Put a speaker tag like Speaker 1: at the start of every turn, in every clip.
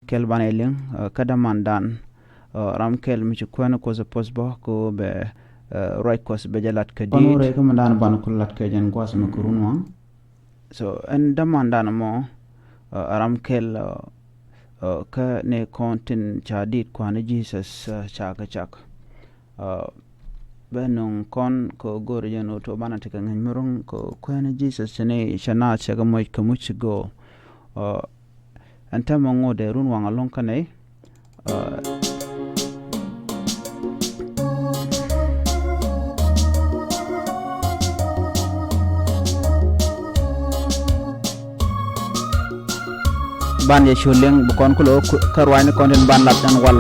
Speaker 1: kel baneling kada mandan ram kel mi chukwana ko za posbo ko be right kos be jalat kadit kono re ko mandan ban ko lat ke jen kwas me kurunwa so en da mandan mo ram kel ka ne kontin chadit kwana Jesus chaka chak benung kon ko gor jeno to bana tika ngmurung ko kwana Jesus ne shana chaga moy kamuch go anta mongo de run wanga long kanai ban ye shuleng bukon kulo karwani konten ban latan wal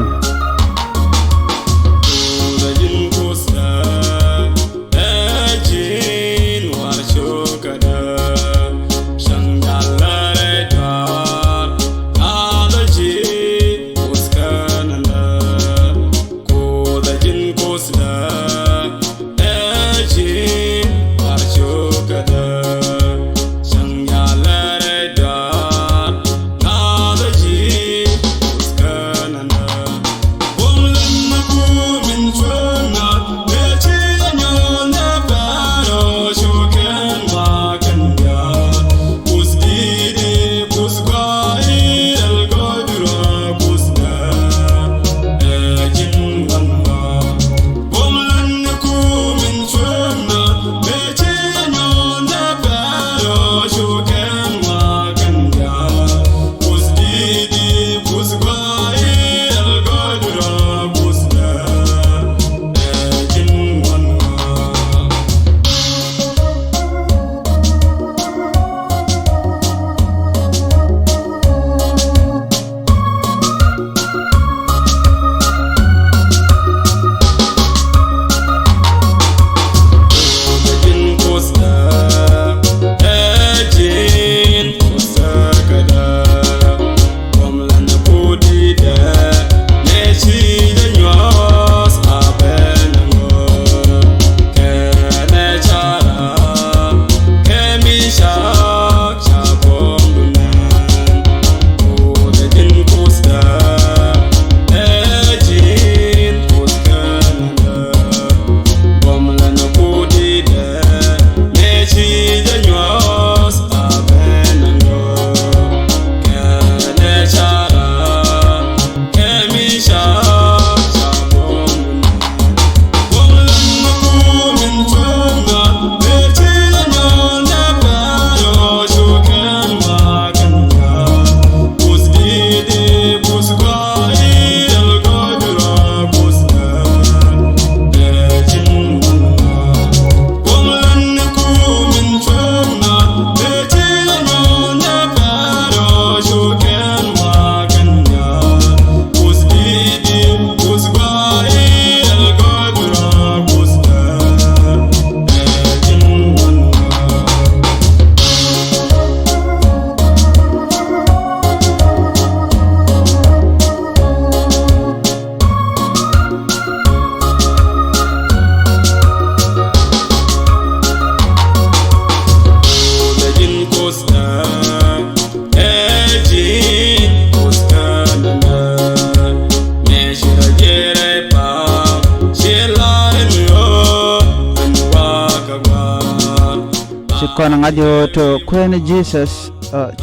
Speaker 1: kono ngadio to kwene Jesus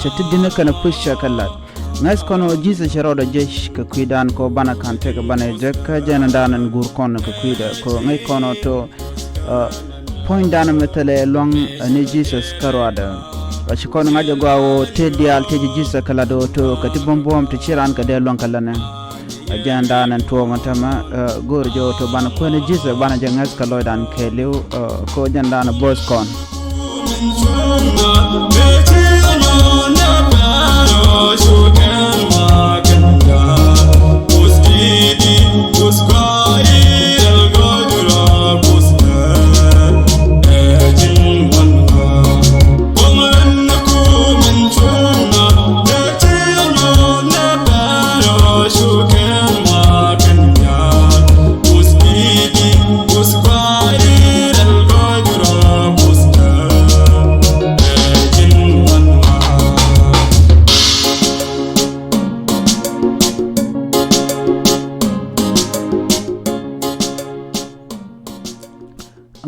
Speaker 1: chetidine kana pusha kallat nas kono Jesus rodo jesh ka kuidan ko bana kante ka bana jekka jenandanan gur kono ka kuida ko ngai kono to point dana metale long ni Jesus karwada wachi kono ngadio gwawo tedial teji Jesus kala do to katibombom to chiran ka de long kala ne jenandanan to ngotama gur jo to bana kwene Jesus bana jangas kaloidan kelew ko jendana boss kon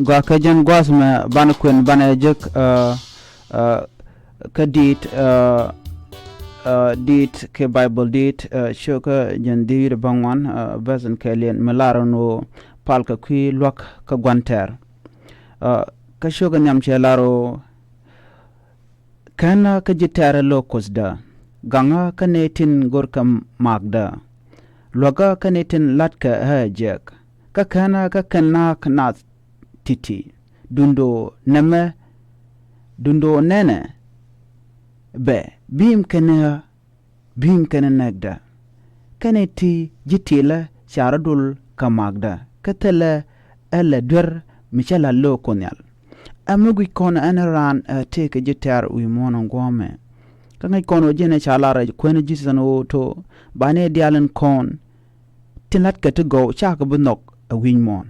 Speaker 1: gwa ka jan gwas me ban kwen ban ejek ka dit ke Bible dit shoka jan dir bangwan basan kelien melaro no pal ka kwi lwak ka gwanter ka shoga nyam che laro kana ka jitara lokosda ganga ka netin gorka magda loga ka netin latka hajek ka kana ka kana titi dundo nene be bim kana nagda kaneti jitila sharadul ka magda katala ala dur michala lokonyal amugi kona anaran take jitar wi monon gome kangai kono jene chalara kwene jisano to bane dialen kon tilat ka to go chaka bunok a win mon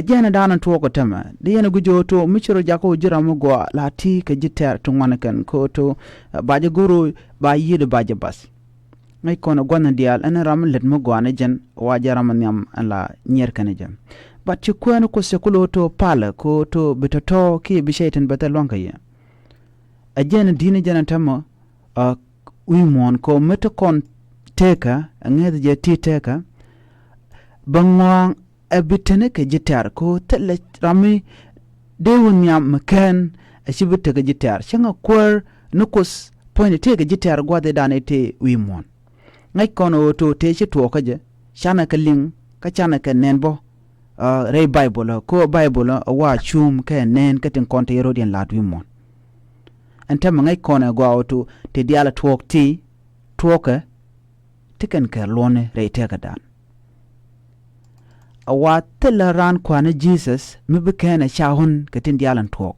Speaker 1: jene danan to ko tama de yene gujo to michiro jako jiramu go lati ka jitar to wanakan ko to baje goro ba yide baje bas ngai kono gonna dial anaram let mo go anajen wajaram nyam ala nyer kanejam but ci kwenu ko sekulo to pala ko to bitoto ki bishaitan batalwanka ye ajena dini jana tamo wimon ko metokon teka ngede je ti teka bangwang abitene ke jitar ko tele rami de wonya makan ashibita ke jitar shanga kwar nukos point te ke jitar gwade dane te wimon ngai kono to te ci to kaje shana ka ling ka chana ka nenbo rei Bible ko Bible wa chum ka nen ka tin konte yerodian latwi mon anta mangai kona go auto te diala toka tiken ka lone rei te ka dan awa telaran kwana Jesus mibekena shahun ka tin dialan tok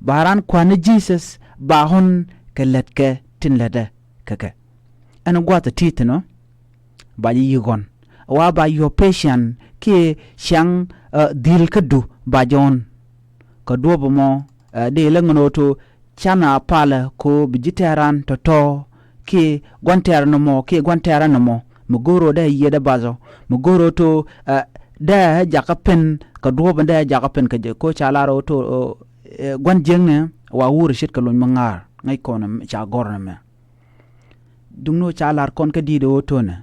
Speaker 1: baran kwana Jesus bahun ka letke tin leda kaka ana gwata titino ba yigon wa ba your patient ke shang dil kadu ba jon ka dobo mo de langono to chana pala ko bijitaran to ke gwanter no mo ke gwantera no mo mugoro da yeda bazo mugoro to da jakapen ka dobo da jakapen ka je ko chalaro to gwan jengne wa wuri shit ka lon mangar ngai kona cha gorna me dungno chalar kon ka dido to na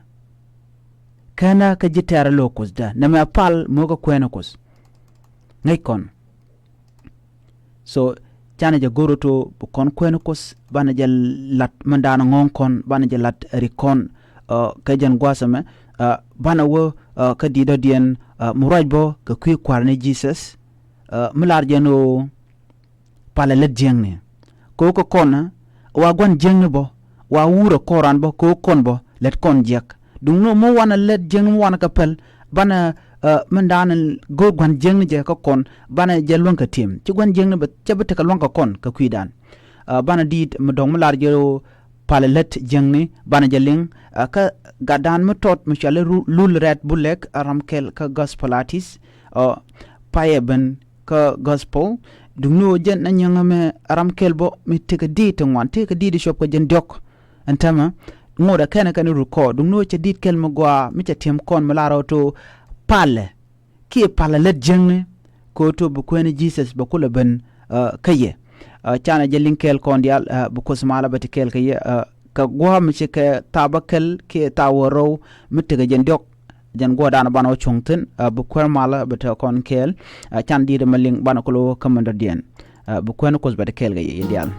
Speaker 1: kana ka jitara lokos da na me pal moga kwenokos ngai kon so chana ja goroto kon kwenokos bana ja lat mandana ngon kon bana ja lat rikon ka jan gwasame bana wo ka dido dien murajbo ka kwi kwarne Jesus mular jeno pala let jengne ko ko kona wa gwan jengne bo wa wura koran bo ko kon bo let kon jek dung no mo wana let jeng wana kapel bana mandan go gwan jeng je ka kon bana je lon ka tim ci gwan jeng ba ci bata ka lon ka kon ka kuidan bana dit mdong malar jero pale let jeng ni bana je ling ka gadan mutot mchale lul red bulek aramkel ka gospel artist paeben ka gospel dung no jen na nyangame aramkel bo mi tika dit ngwan tika dit shop ka jen dok antama ngoda kana kan record no cha dit kel magwa mi cha tem kon malaro to pale ki pale let jeng ko to bu ko ni Jesus ba kula ben kaye chana je linkel kon dial bu ko smala ba kel kaye ka gwa mi ka tabakal ki taworo mi tega jen dok jen goda na bano chungten bu ko mala ba ta kon kel chan di de maling bana ko commander dien bu ko ko ba kel kaye dial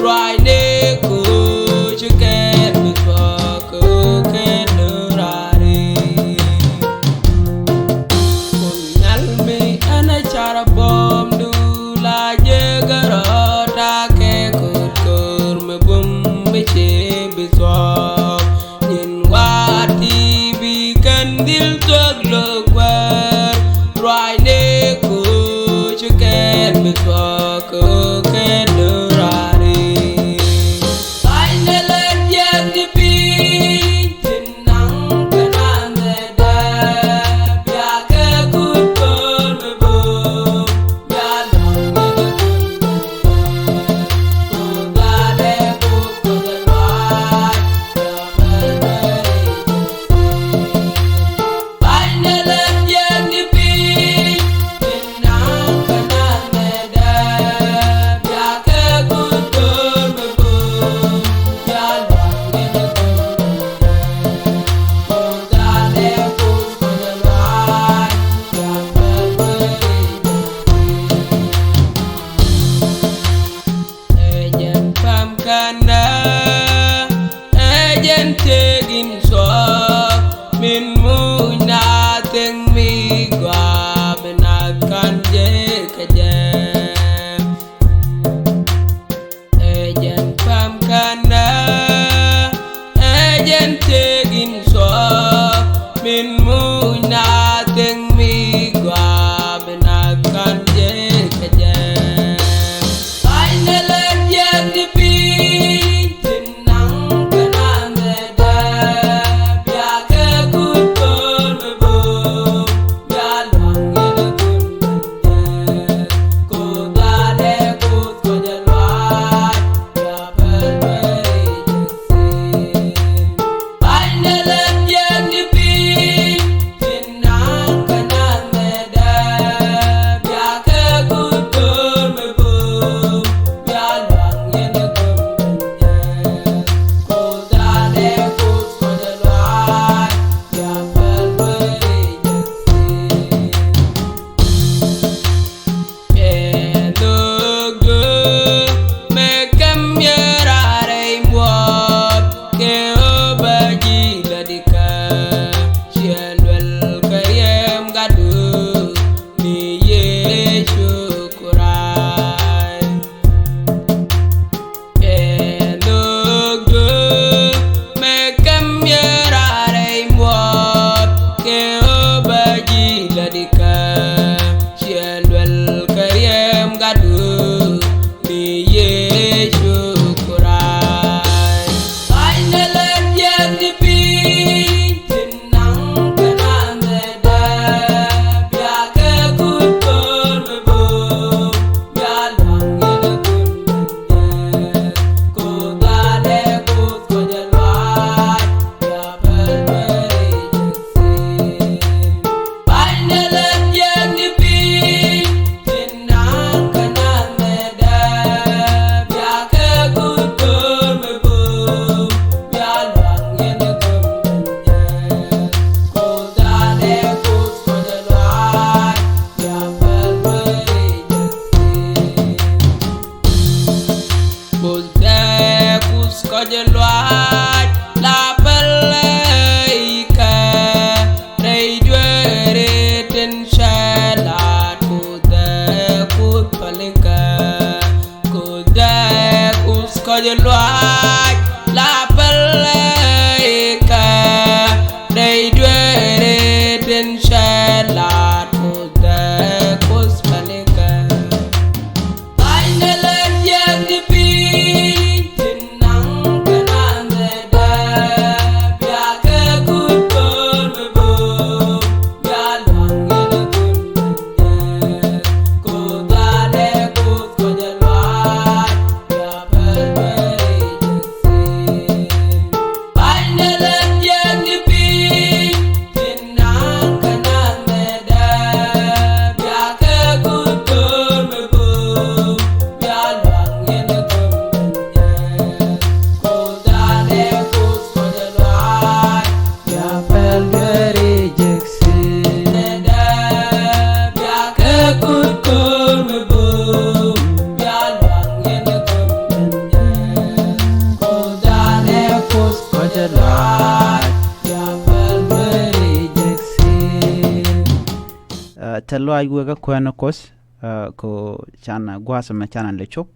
Speaker 2: Right,
Speaker 1: talo ay wega kwena kos ko chana gwasa ma chana le chop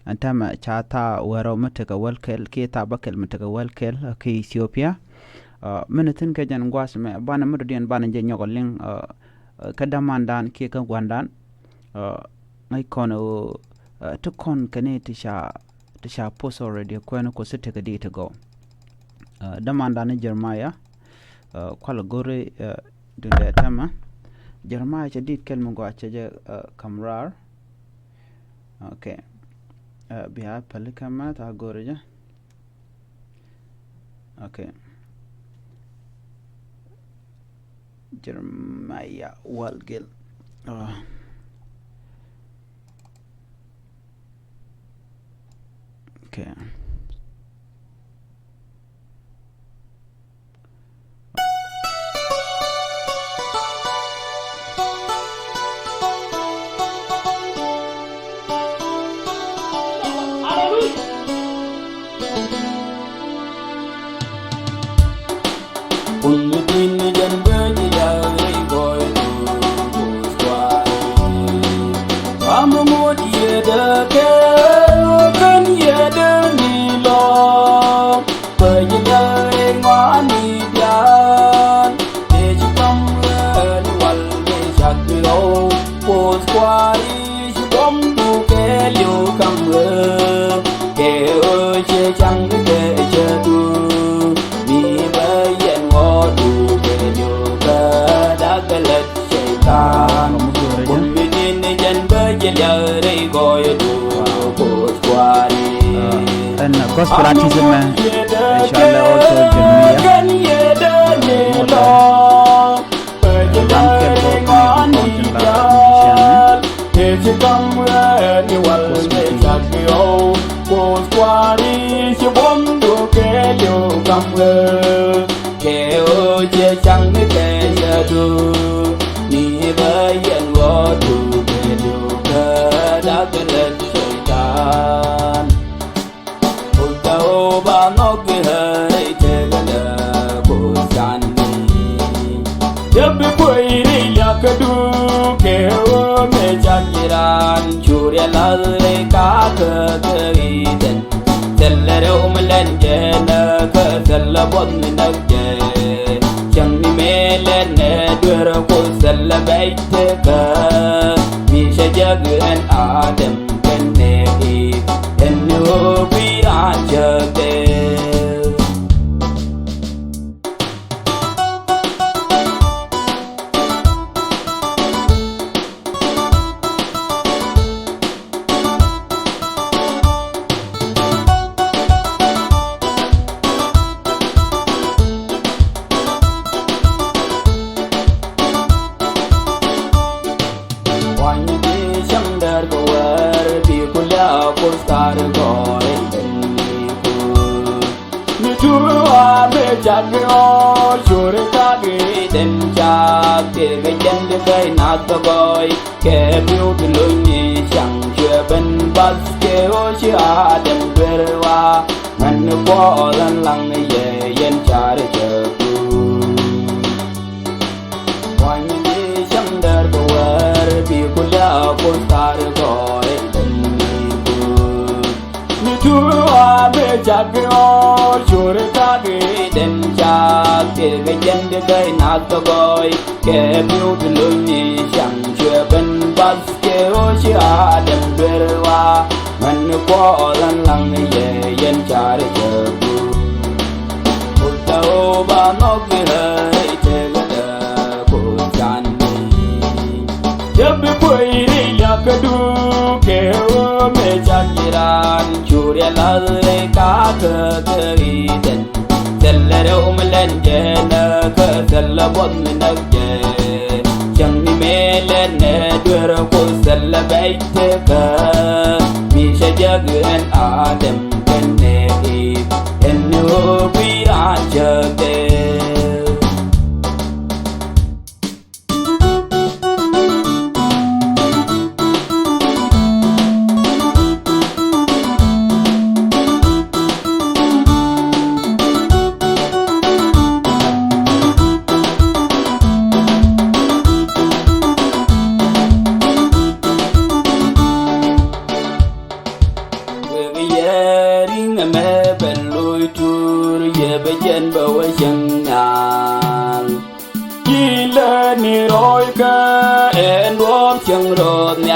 Speaker 1: antama chata waro mataka walkel ki tabakel mataka walkel ki Ethiopia menetin ka jan gwasa ma bana mudodian bana je nyogoling kadamandan ki ka gwandan ngai kono to kon kane tisha post already kweno ko sete kadi to go damanda ni Jeremiah kwala gore dunde tama Jeremiah jadid kelmo go achaje kamrar okay biha palikama ta gore ja okay Jeremiah Walgil okay and gospel artism inshallah also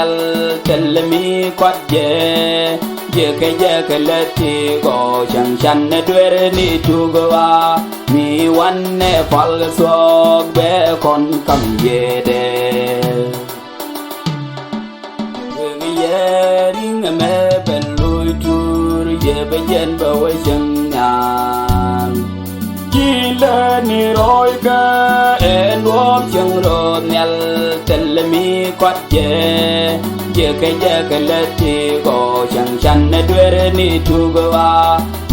Speaker 2: nyal tel mi kwat je ke leti go chan chan ne dwer ni tugwa mi wanne fal so be kon kam yede ye ring me belui tur ye be jen ba we jan Kila ni roi ka en wop chung ro nyal tel mi kwat je ke leti go chan chan ne dwer ni tugwa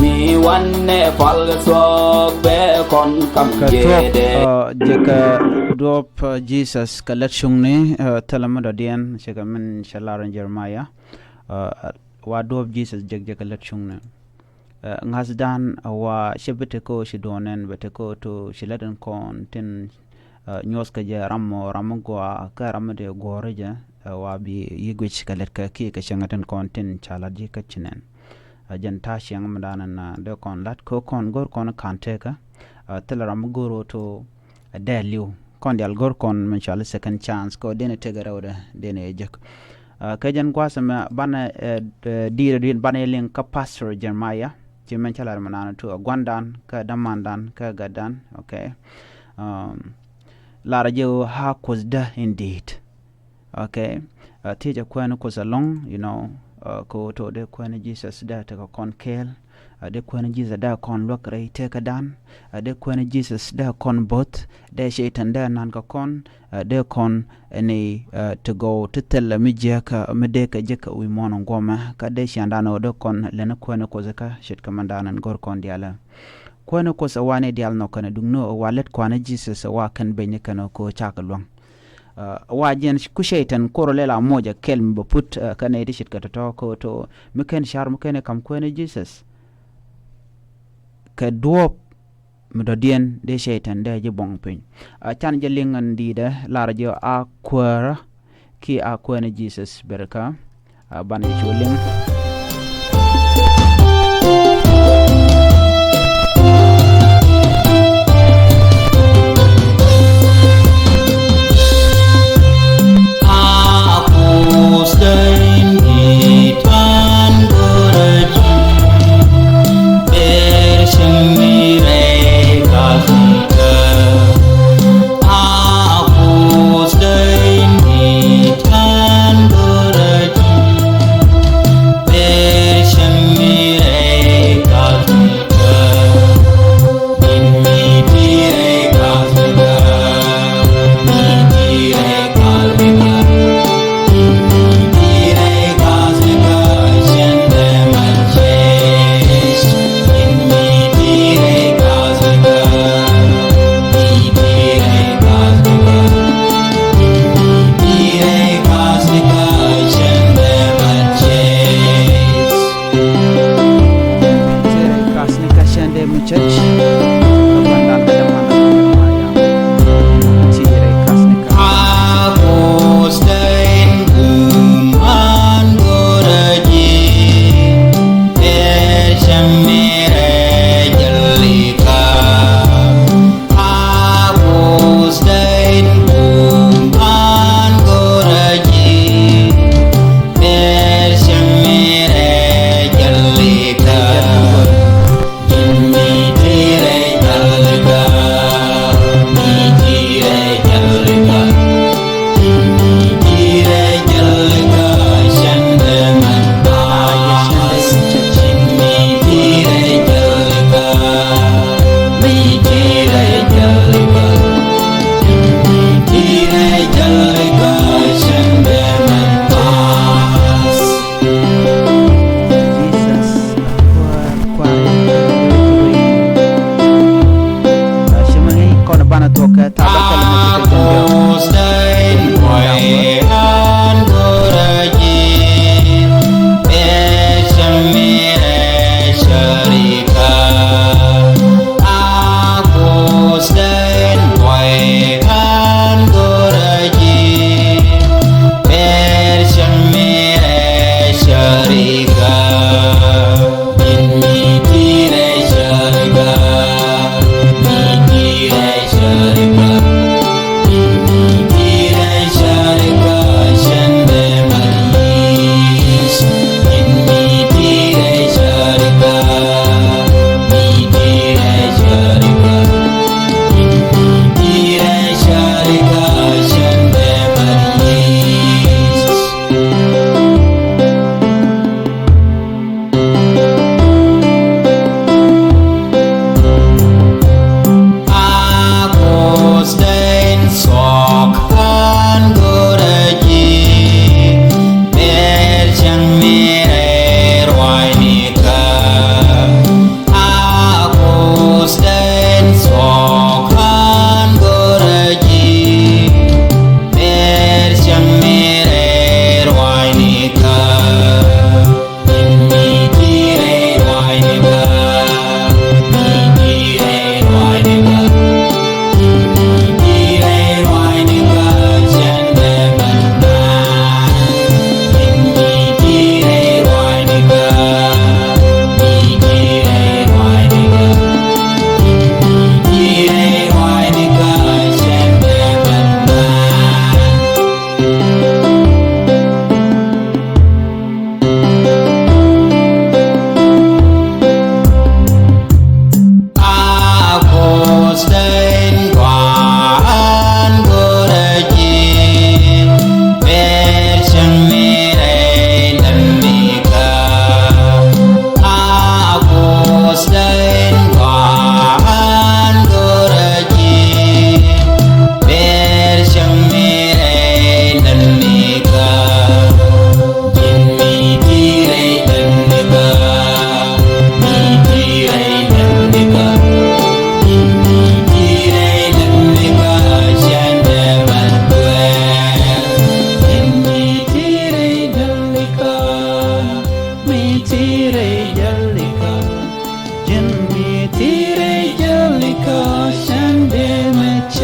Speaker 2: mi wanne fal so be kon kam yede
Speaker 1: je ka dop Jesus ka let chung ni telama da dian je ka min shalaran Jeremiah wa dop Jesus je ka let chung ni ngasdan wa shebete ko shidonen bete ko to shiladen kon tin nyos ka je ramo go ka ramade goreja wa bi yigwich ka let ka ki ka shangaten kon tin chala ji ka chinen jan ta shang madanan na de kon lat ko kon gor kon kante ka telaram goro to daliu kon dial gor kon man chala second chance ko dene tegarawda dene ejek ka jan gwasama bana din bana len ka pastor Jeremiah ci men chalar manana to gwandan ka damandan ka gadan okay la radio ha kozda indeed okay tija kwana ko salong you know ko to de kwana Jesus da ta kon kel de kwana Jesus da kon lokre te ka dan de kwana Jesus da kon bot de shaitan da nan ka kon de kon ni to go to tell mi je ka me de ka je ka wi mono ngoma ka de shandano de kon lena kwana ko zaka shit kamandanan gor kon diala kwana ko sawane dial no kana dungno walet kwana Jesus wa kan benye kana ko chakalwang wajen ku shaitan korolela moja kelm boput kana edi shit ka to ko to meken shar meken kam kwana Jesus ka duop mudodien de shaitan de je bong pin chan je lingan di de larjo akwara ki akwana Jesus berka ban chuling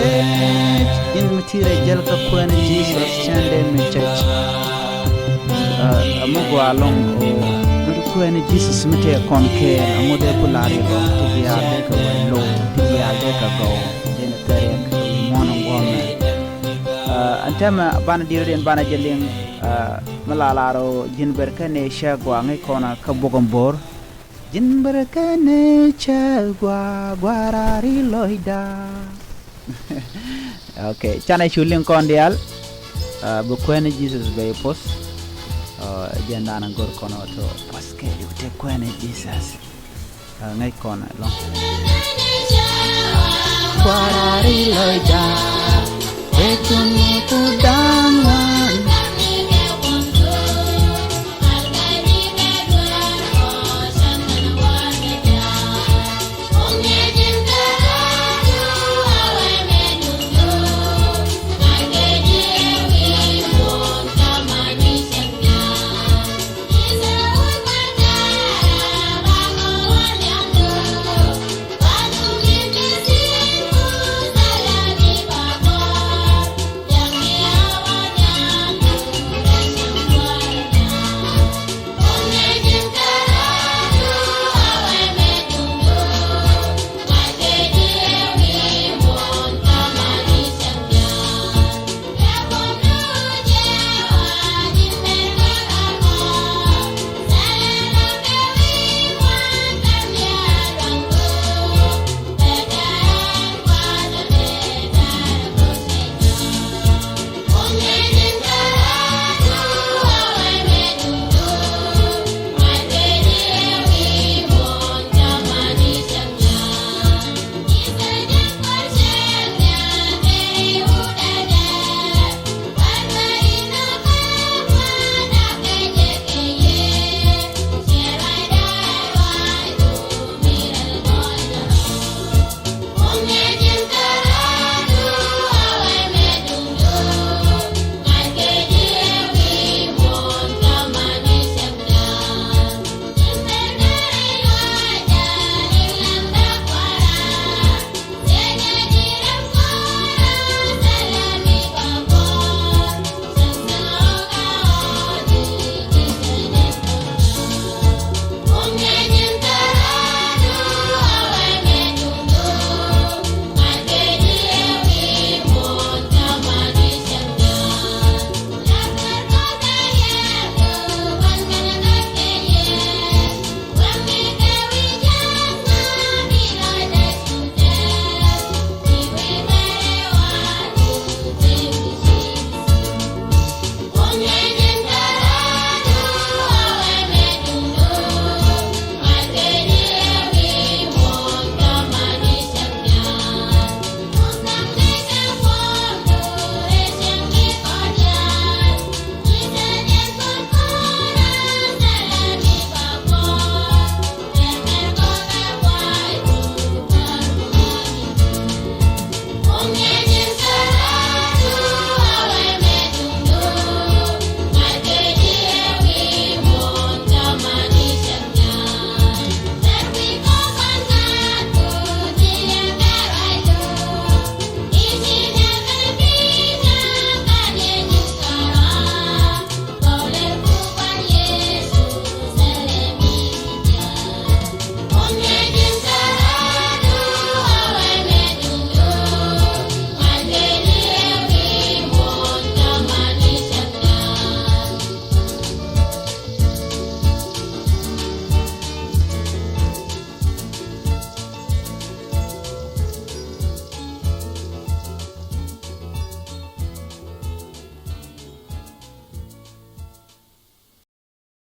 Speaker 1: message in matira jalka kwen Jesus chande me church amugo along o kwen Jesus mete konke amude kulari go tiya de ka lo tiya de ka go den tere ka mono ngome antama bana dirden bana jeling malalaro jinberkane shagwa ngai kona ka bogombor jinberkane chagwa gwarari loida. Okay, chana chuling kondial bu kwen Jesus be post jenda na gor kono to paske ute kwen Jesus ngai kona long gwarari loida etuni kudangan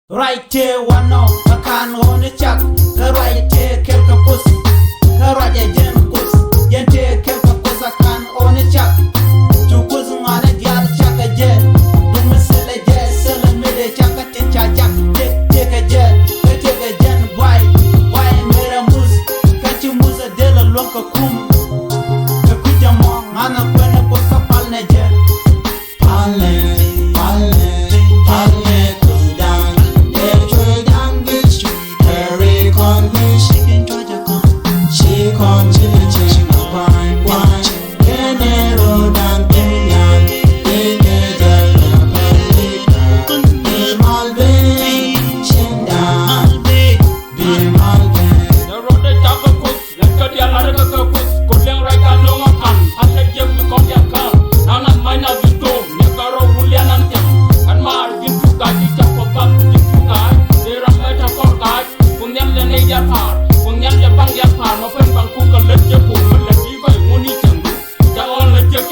Speaker 3: Right here, one no, I can't hold the chuck. The right here, kill the pussy. The right here, Jim Puss. Yente, kill the puss, I can't hold the chuck. To puss on a girl, chuck a jet. Do me sell a jet, sell a mid, chuck a tin, chuck, take a jet. Take a jet, why? Why made a moose? Catch you moose a deal, a look a coom. The creature mong, and a penny puss a palne jet. Palne. She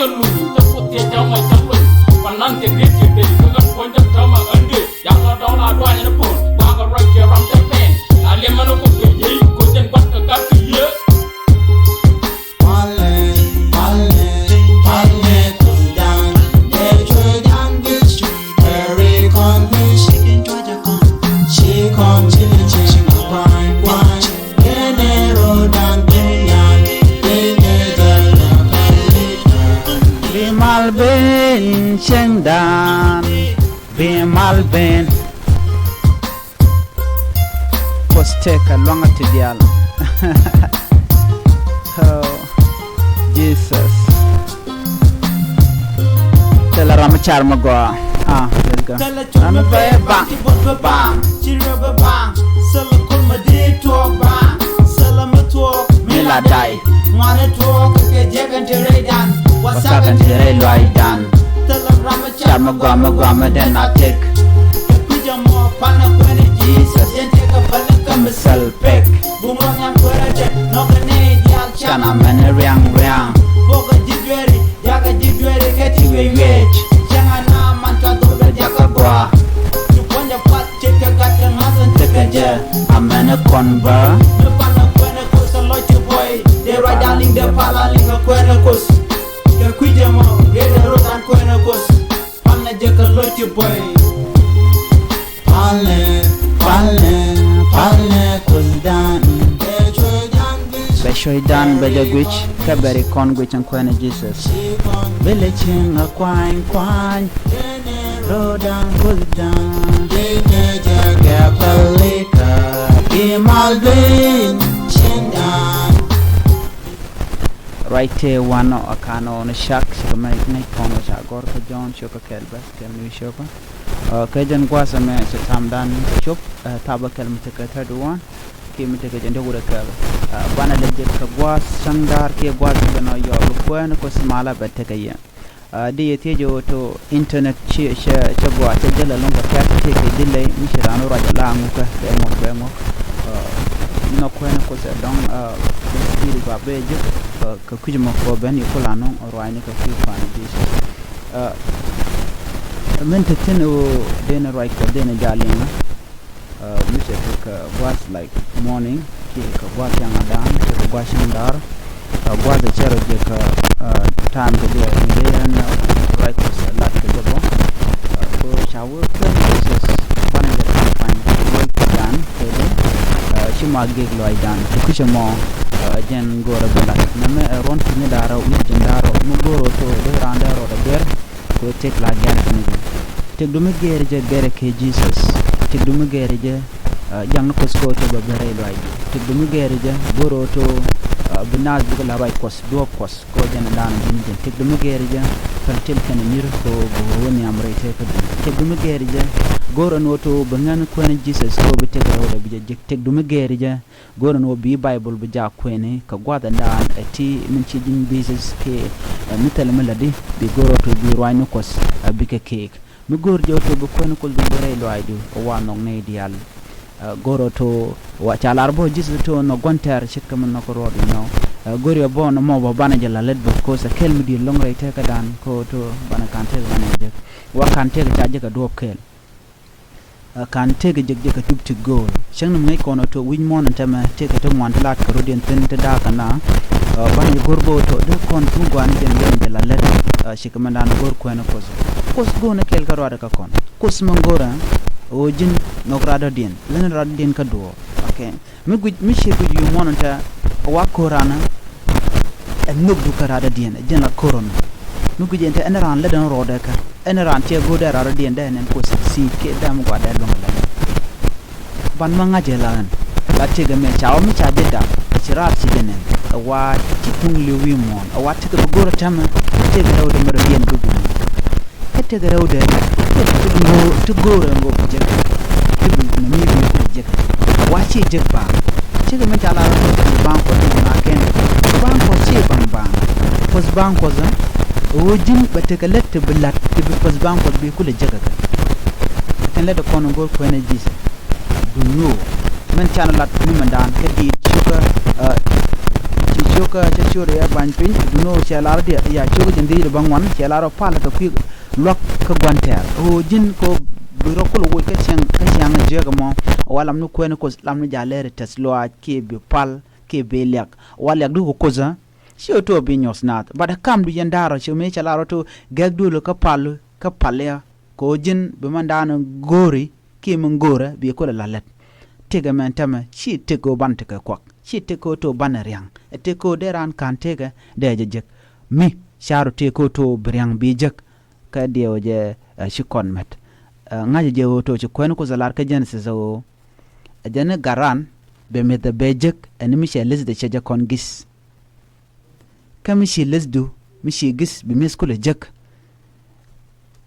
Speaker 2: lu tapu te jama tapu panan te grit te ko ko ndam tama ande ya la do la do nya pon ba ga right here ram te pen ale mano ko ke yi ko den bat ka ka ye
Speaker 1: Malben Chendan Be Malben Posteka longa tidial Oh Jesus Tela ramachar magwa let's go I'm a bang
Speaker 3: bang chiraba bang sala kulma de to bang sala matwo
Speaker 1: Mila dai
Speaker 3: ngane to ke jegan teredan
Speaker 1: Wasakan tere loy dan
Speaker 3: tala ramachar
Speaker 1: magwa then I take
Speaker 3: pijamo pana kwene Jesus yente ka balaka
Speaker 1: Misal pek
Speaker 3: bungo nyam kwere no kane dial
Speaker 1: Chana mene riang
Speaker 3: boga jidweri yaga jidweri keti wewech janga na manta dobe jaka
Speaker 1: Gwa
Speaker 3: chuponja pat cheka gata ngasan
Speaker 1: Tekaje Amene konba
Speaker 3: the pana kwene kosa lochi boy they right darling the palaling kwene kos ke kujamo gede rotan kwene kos pana jaka lochi boy
Speaker 1: Pale kusdan Beshoidan bedagwich kaberi kongwich and kwene Jesus Villaging a kwine Rodan kusdan Gapalika Imalbin Chendan Right here one akano on a shack Shikamai kono shagor ka John Shoka Kelbas Kelmi Shoka Kajan Gwasa me Chatam Dan Chop Tabakel Mutaka 31 Ki Mutaka Jendura Kel Bana Legit Kagwas Shandar Ki Gwas Gano Yo Lukwen Kosmala Betakayan Di Tejo to internet Chagwa Chajala Longa Cat take a delay Mishirano Rajala Muka Bemo no kwena kosa don stili ba beje ka kujimo ko ben yikulano orwani ka fifani Jesus mente teno dena right ko dena jalinga mise ka was like morning ki ka was yang adan ka was ndar was the chero je ka time ke dia na right ko salat ke jabo ko shawo ko Jesus pana de fine work dan ke Shima gig loy dan kushamo jen gora bala name ron tini daro mi jendaro mu goro to de randaro da ber ko tek la gan ni tek dum gere je gere ke Jesus tek dum gere je jang ko sko to ba bere loy tek dum gere je goro to binaz bu la bay kos do kos ko jen dan ni tek dum gere je tan tel kan mir ko bo woni amre tek dum gere je goro no to bangan kwene Jesus ko be tek rawda bi je tek dum gere je goro no bi bible bi ja kwene ka gwada ndan ati min ci jin Jesus ke mital meladi bi goro to bi roino kos bi ke cake mi gor jo to be kwene ko dum bere lo aydu o wa non ne dial goro to wa chalar bo Jesus to no gonter chikka man ko rodo no gori bo no mo bana jala led bo ko sa kel mi di long ray te ka dan ko to bana kan te bana je wa kan te ka je ka do kel kan tege jegje ka tubti gol chang ngai kono to win mon tama tege to mon lat ko rodien ten te da kana ban gorbo to de kon tu gwan den de la let shikamanda no gor ko na kos go na kel ka roda ka kon kos mangora o jin no grada den len rad den ka do okay mi shi ku yu mon ta wa korana en nobdu ka rada den la korona mi ku jente en ran le den roda ka en ran te go da rada den da nen ko si ke da mu gwa da lo ngala ban manga jelan la te ga me chawo mi cha de da chira ci denen wa ci tung li wi mon wa te ga go ra tama te ga rawde mara den gugu te ga rawde to go ra ngo je te bu na mi ko je wa ci je ba te ga me cha la ban ko na ken ban ko ci ban pos ban ko za o jin bate ka lette bilat te bi pos ban ko bi kula jaga kan le da kono gol ko ne jise du no men chana lat ni mandan ke di chuka choka cha chore ya ban pin no chalar dia ya choka jindi bangwan chalaro pala ka pi lok ka gwanter o jin ko biro ko wo ka chang je ga mo walam no ko lam no jalere teslo ke be pal ke be lek wal yak du ko za shi to be nyos nat bada kam du yandaro shi me chalaro to gagdu lo ka palya ko jin be mandana gori ke mun gora be ko la let tega men tama shi tego bante ka kwak shi tego to banariang eteko deran kan tega de jek mi sharu teko to briang bi jek ka de je shikon met ngaje je to ci ko ko zalar ka jen se zo jene garan be me de bejek en mi she les de che kon gis kam shi les du mi shi gis bi mes ko le jek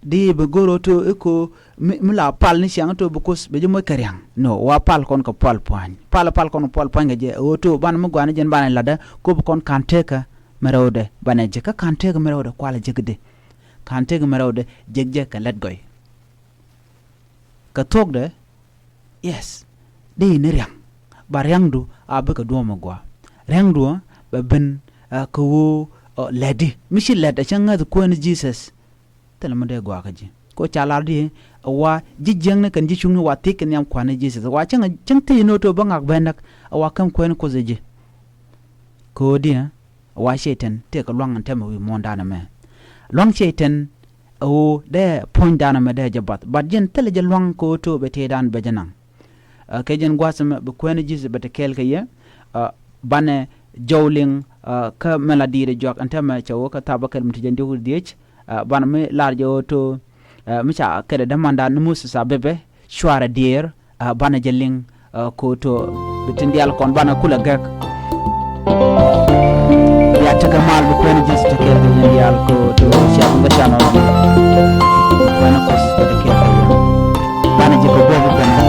Speaker 1: di be goro to eko mi la pal ni siang to bukos be mo karyang no wa pal kon ko pal poin pal kon pal poin je o to ban mo gwana jen ban lada ko kon kanteka merode banaje ka kanteka merode kwala jegde kanteka merode jegje ka let goy ka tok de yes de ne ryang ba ryang du abe ka do mo gwa ryang du ba ben ko wo ledi mi shi leda changa ko ni Jesus telmo de gwa ka ji ko chalar di wa jijjeng ne kan ji chungni wa tiken yam kwane Jesus wa changa changte no to bangak benak wa kam ko en ko zeje ko dia wa shaitan te ka lwangan tema wi monda na me lwang shaitan o de point dana me de jabat but jen tele je lwang ko to be te dan be janang ke jen gwasam be ko en Jesus be te kel ka ye bane jowling ka melody de jok antema chawo ka tabakal mutijen de diech ban me larje to micha kede demanda numus sa bebe shwara dier bana jeling ko to bitindial kon bana kula gak ya taga mal bu ko ni jis te kede yal ko to sha nga chano bana ko te kede bana je ko bobu bana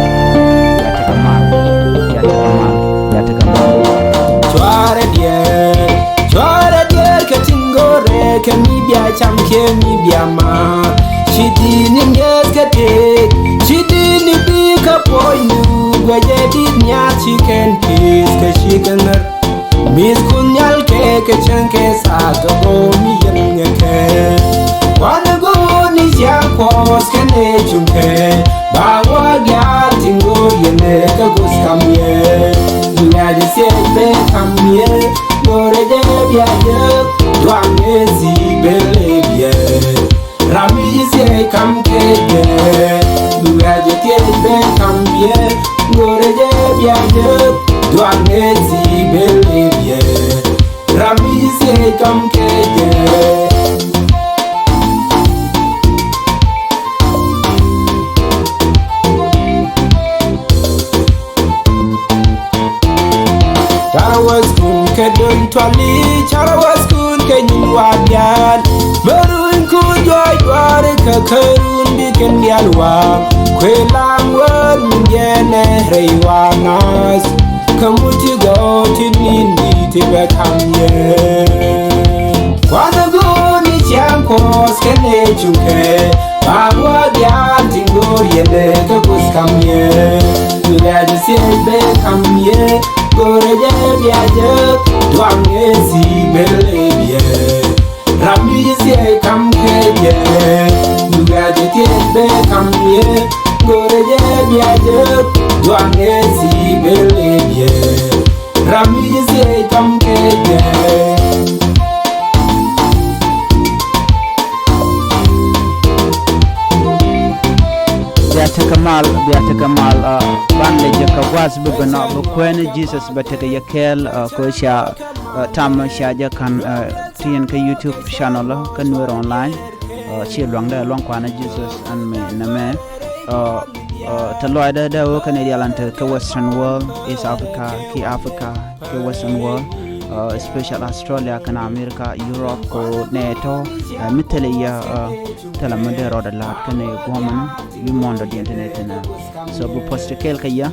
Speaker 1: ya taga mal chwara dier ke tingore ke mi bia cham ke mi bia ma chidini ngeskete chidini bika poinu gwajedi nya chicken piece ke chikener mis kunyal ke chenke sa go mi yenge wana go ni sia kos ke ne chunke ba wa gya tingo yene ka gos kamye nya de se be kamye gore de bia de dwange zi belebie Rami say come kege, du aje kebe kambie, gore je biaje, du anezi belebie. Rami say come kege. Chara was kun ke don twali, chara was kun ke nywabian, meruin kun joy dware ka karun biken yalwa, kwe langwan yene reiwanas, kamuti go tinindi tibe kamye. Kwana go ni chankos kene chunke, bagwa dial tingor yene kabus kamye, uraje siebe kamye. Goreje biaje dwange si belebie Rami se kam keje Nugaje tiebe kamye Goreje biaje dwange si belebie Rami se kam keje biata kamal banle je ka was be bana bo kwene Jesus bataka yakel ko sha tam sha ja kan tien ka YouTube channel ka Nuer Online chi lwangda lwang kwana Jesus an me na me ta loida da wo kan yalanta ka Western world East Africa ki Africa ki Western world especially Australia kana America Europe ko neto mitele ya tala modero da la kane goman bi mondo di internet na so bu post kel kaya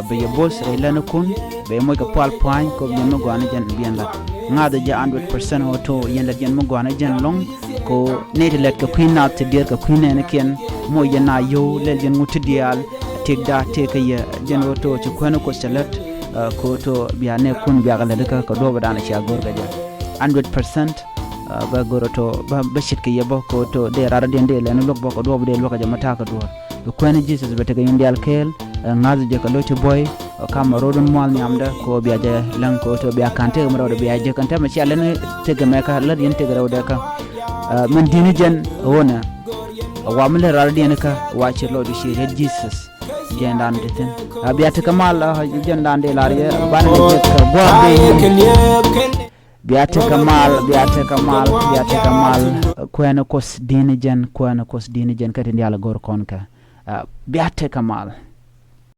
Speaker 1: be yo boss relana kun be mo ka pal point ko bi mo gwana jan bien la ngada ja 100% auto yenda jan mo gwana jan long ko nete let ka queen na te dir ka queen ne ken mo yana yo le jan mutidial tek da te kaya jan auto ci kono ko selet ko to biya ne kun biya gale ka ko do badana ci agor gaja 100% ba goro to ba shit ke yebo ko to de rara de le no lok boko do de lok jama ta ka do ko ne Jesus bete ga yindi alkel ngazu je ka loti boy kam rodon mol nyamda ko biya je lan ko to biya kante mo rawde biya je kante ma ci alene tege me ka la yen tege rawde ka men dini jen wona wa mele rara de ka wa ci lodi shi Jesus jendan deten biya te kamal jendan de lariye ban je ka gwa biya te kamal kwena kos dini jen kati ndi ala gor konka biya te kamal